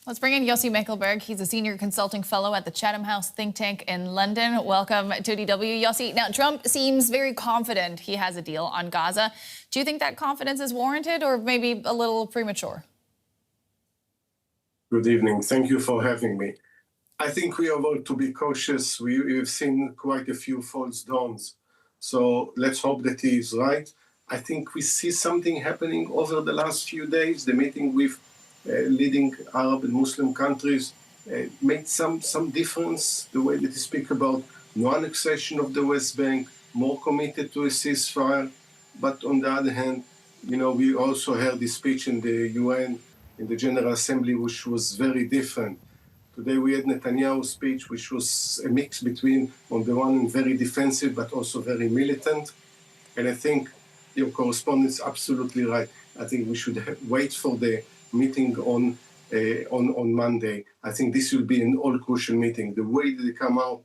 Let's bring in Yossi Mekelberg. He's a senior consulting fellow at the Chatham House think tank in London. Welcome to DW, Yossi. Now, Trump seems very confident he has a deal on Gaza. Do you think that confidence is warranted or maybe a little premature? Good evening. Thank you for having me. I think we are going to be cautious. We've seen quite a few false dawns. So let's hope that he is right. I think we see something happening over the last few days. The meeting with leading Arab and Muslim countries made some difference. The way that he speak about non-annexation of the West Bank, more committed to a ceasefire. But on the other hand, we also heard this speech in the UN, in the General Assembly, which was very different. Today we had Netanyahu's speech, which was a mix between, on the one hand, very defensive, but also very militant. And I think your correspondent is absolutely right. I think we should wait for the meeting on Monday. I think this will be an all-crucial meeting. The way that they come out,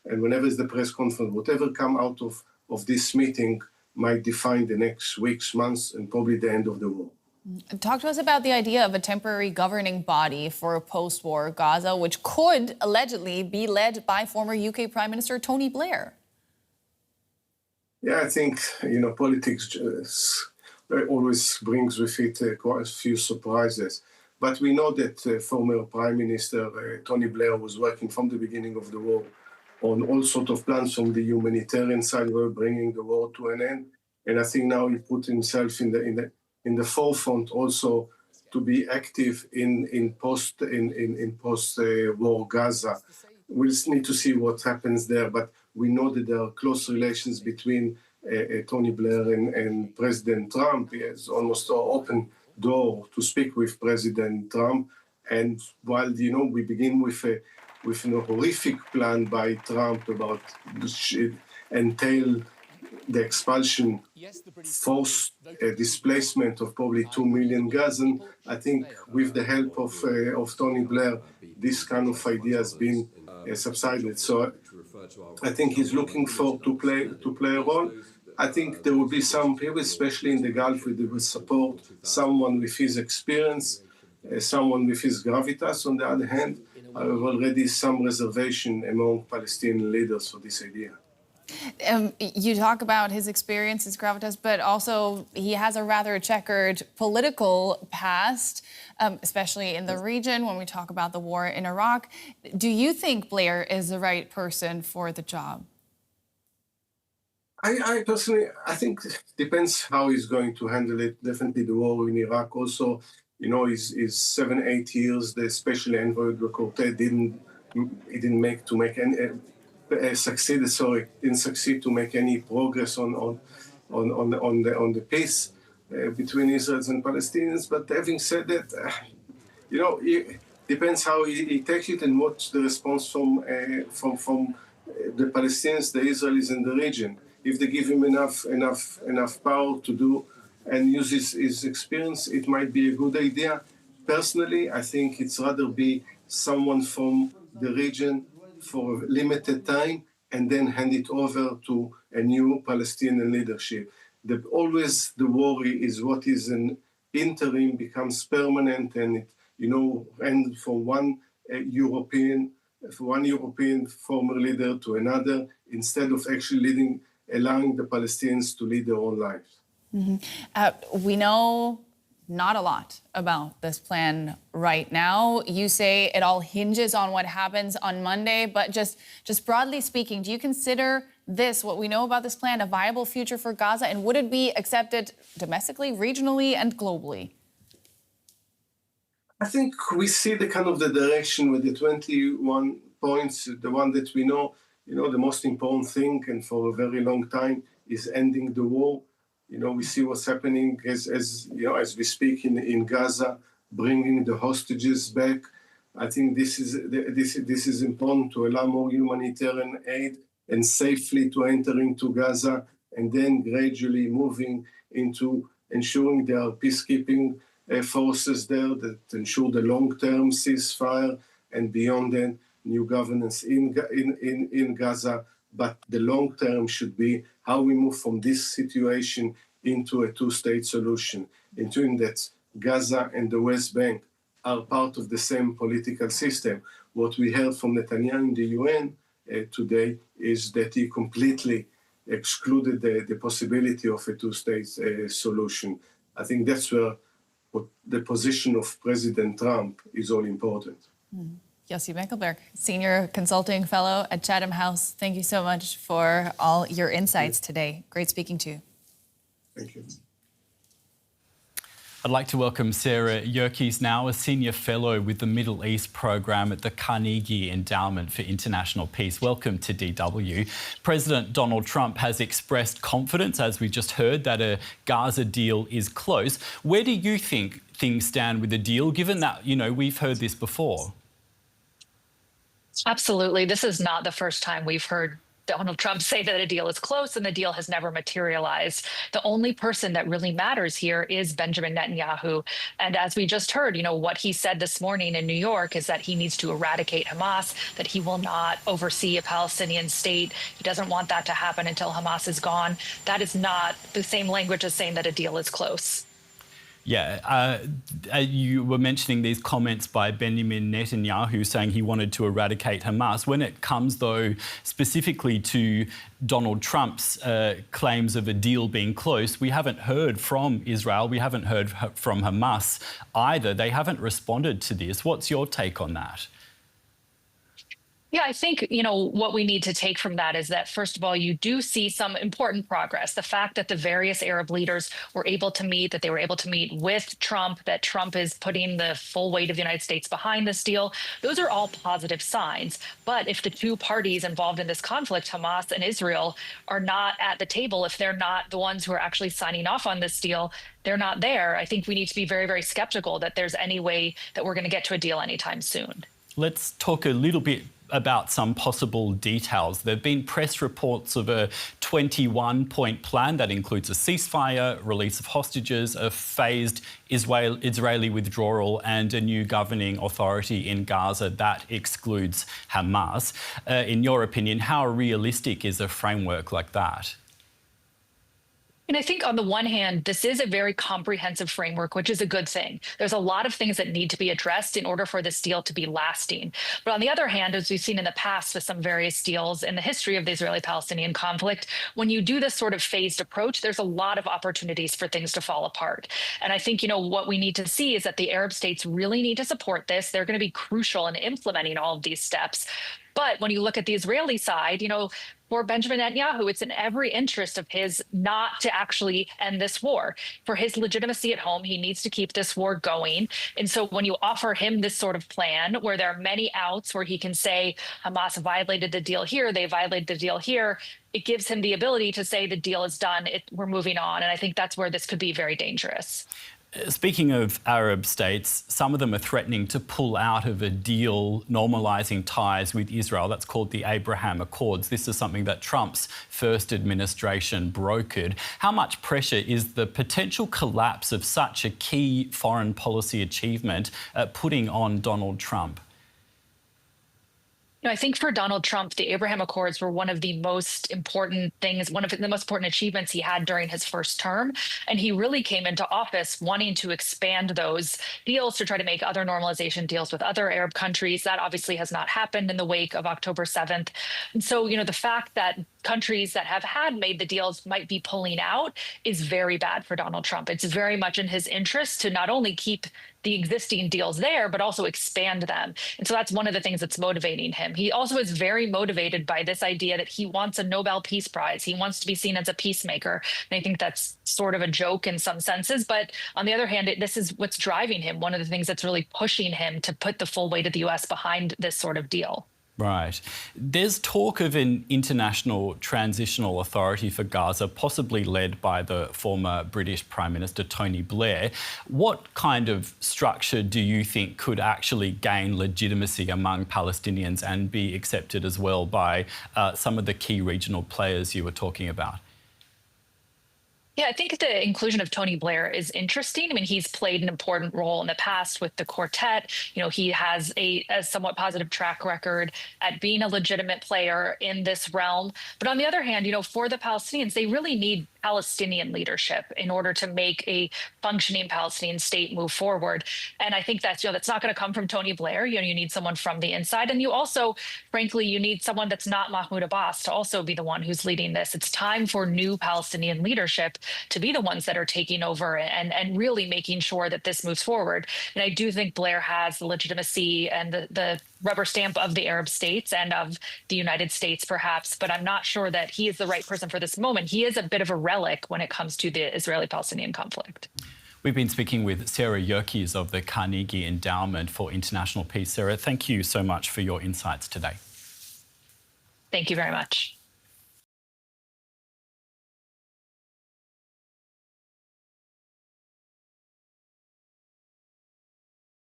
and whenever is the press conference, whatever come out of this meeting might define the next weeks, months, and probably the end of the war. Talk to us about the idea of a temporary governing body for a post-war Gaza, which could allegedly be led by former UK Prime Minister Tony Blair. Yeah, I think, politics always brings with it quite a few surprises. But we know that former Prime Minister Tony Blair was working from the beginning of the war on all sorts of plans from the humanitarian side, were bringing the war to an end. And I think now he put himself in the forefront also to be active in post-war Gaza. We'll need to see what happens there, but we know that there are close relations between Tony Blair and President Trump. He has almost an open door to speak with President Trump. And while, we begin with a horrific plan by Trump about entail the expulsion, forced displacement of probably 2 million Gazans, I think with the help of Tony Blair, this kind of idea has been subsided. So I think he's looking to play a role. I think there will be some people, especially in the Gulf, that will support someone with his experience, someone with his gravitas. On the other hand, I have already some reservation among Palestinian leaders for this idea. You talk about his experience, his gravitas, but also he has a rather checkered political past, especially in the region when we talk about the war in Iraq. Do you think Blair is the right person for the job? I personally, I think it depends how he's going to handle it. Definitely the war in Iraq also, is 7-8 years, the special envoy Quartet didn't succeed to make any progress on the peace between Israelis and Palestinians. But having said that, it depends how he takes it and what's the response from the Palestinians, the Israelis in the region. If they give him enough power to do and use his experience, it might be a good idea. Personally, I think it's rather be someone from the region for a limited time and then hand it over to a new Palestinian leadership. Always the worry is what is an interim becomes permanent and and from one European former leader to another instead of actually allowing the Palestinians to lead their own lives. Mm-hmm. We know not a lot about this plan right now. You say it all hinges on what happens on Monday, but just broadly speaking, do you consider this, what we know about this plan, a viable future for Gaza, and would it be accepted domestically, regionally, and globally? I think we see the direction with the 21 points, the one that we know, the most important thing, and for a very long time, is ending the war. We see what's happening as we speak in Gaza, bringing the hostages back. I think this is important to allow more humanitarian aid and safely to enter into Gaza, and then gradually moving into ensuring there are peacekeeping forces there that ensure the long-term ceasefire, and beyond that, new governance in Gaza. But the long term should be how we move from this situation into a two-state solution, ensuring that Gaza and the West Bank are part of the same political system. What we heard from Netanyahu in the UN today is that he completely excluded the possibility of a two-state solution. I think that's where the position of President Trump is all important. Yossi Mekelberg, Senior Consulting Fellow at Chatham House. Thank you so much for all your insights today. Great speaking to you. Thank you. I'd like to welcome Sarah Yerkes now, a Senior Fellow with the Middle East Program at the Carnegie Endowment for International Peace. Welcome to DW. President Donald Trump has expressed confidence, as we just heard, that a Gaza deal is close. Where do you think things stand with the deal, given that, we've heard this before? Absolutely. This is not the first time we've heard Donald Trump say that a deal is close and the deal has never materialized. The only person that really matters here is Benjamin Netanyahu. And as we just heard, what he said this morning in New York is that he needs to eradicate Hamas, that he will not oversee a Palestinian state. He doesn't want that to happen until Hamas is gone. That is not the same language as saying that a deal is close. Yeah, you were mentioning these comments by Benjamin Netanyahu saying he wanted to eradicate Hamas. When it comes, though, specifically to Donald Trump's claims of a deal being close, we haven't heard from Israel. We haven't heard from Hamas either. They haven't responded to this. What's your take on that? Yeah, I think, what we need to take from that is that, first of all, you do see some important progress. The fact that the various Arab leaders were able to meet, that they were able to meet with Trump, that Trump is putting the full weight of the United States behind this deal. Those are all positive signs. But if the two parties involved in this conflict, Hamas and Israel, are not at the table, if they're not the ones who are actually signing off on this deal, they're not there. I think we need to be very, very skeptical that there's any way that we're going to get to a deal anytime soon. Let's talk a little bit about some possible details. There have been press reports of a 21-point plan that includes a ceasefire, release of hostages, a phased Israeli withdrawal and a new governing authority in Gaza that excludes Hamas. In your opinion, how realistic is a framework like that? And I think on the one hand, this is a very comprehensive framework, which is a good thing. There's a lot of things that need to be addressed in order for this deal to be lasting. But on the other hand, as we've seen in the past with some various deals in the history of the Israeli-Palestinian conflict, when you do this sort of phased approach, there's a lot of opportunities for things to fall apart. And I think, what we need to see is that the Arab states really need to support this. They're going to be crucial in implementing all of these steps. But when you look at the Israeli side, for Benjamin Netanyahu, it's in every interest of his not to actually end this war. For his legitimacy at home, he needs to keep this war going. And so when you offer him this sort of plan where there are many outs where he can say Hamas violated the deal here, they violated the deal here, it gives him the ability to say the deal is done, we're moving on. And I think that's where this could be very dangerous. Speaking of Arab states, some of them are threatening to pull out of a deal normalising ties with Israel. That's called the Abraham Accords. This is something that Trump's first administration brokered. How much pressure is the potential collapse of such a key foreign policy achievement putting on Donald Trump? I think for Donald Trump, the Abraham Accords were one of the most important things, one of the most important achievements he had during his first term. And he really came into office wanting to expand those deals to try to make other normalization deals with other Arab countries. That obviously has not happened in the wake of October 7th. And so, the fact that countries that have had made the deals might be pulling out is very bad for Donald Trump. It's very much in his interest to not only keep the existing deals there, but also expand them. And so that's one of the things that's motivating him. He also is very motivated by this idea that he wants a Nobel Peace Prize. He wants to be seen as a peacemaker. And I think that's sort of a joke in some senses. But on the other hand, this is what's driving him. One of the things that's really pushing him to put the full weight of the U.S. behind this sort of deal. Right. There's talk of an international transitional authority for Gaza, possibly led by the former British Prime Minister Tony Blair. What kind of structure do you think could actually gain legitimacy among Palestinians and be accepted as well by some of the key regional players you were talking about? Yeah, I think the inclusion of Tony Blair is interesting. I mean, he's played an important role in the past with the quartet. He has a somewhat positive track record at being a legitimate player in this realm. But on the other hand, for the Palestinians, they really need Palestinian leadership in order to make a functioning Palestinian state move forward. And I think that's not going to come from Tony Blair. You need someone from the inside, and you also, frankly, you need someone that's not Mahmoud Abbas to also be the one who's leading this. It's time for new Palestinian leadership to be the ones that are taking over and really making sure that this moves forward. And I do think Blair has the legitimacy and the rubber stamp of the Arab states and of the United States, perhaps, but I'm not sure that he is the right person for this moment. He is a bit of a relic when it comes to the Israeli-Palestinian conflict. We've been speaking with Sarah Yerkes of the Carnegie Endowment for International Peace. Sarah, thank you so much for your insights today. Thank you very much.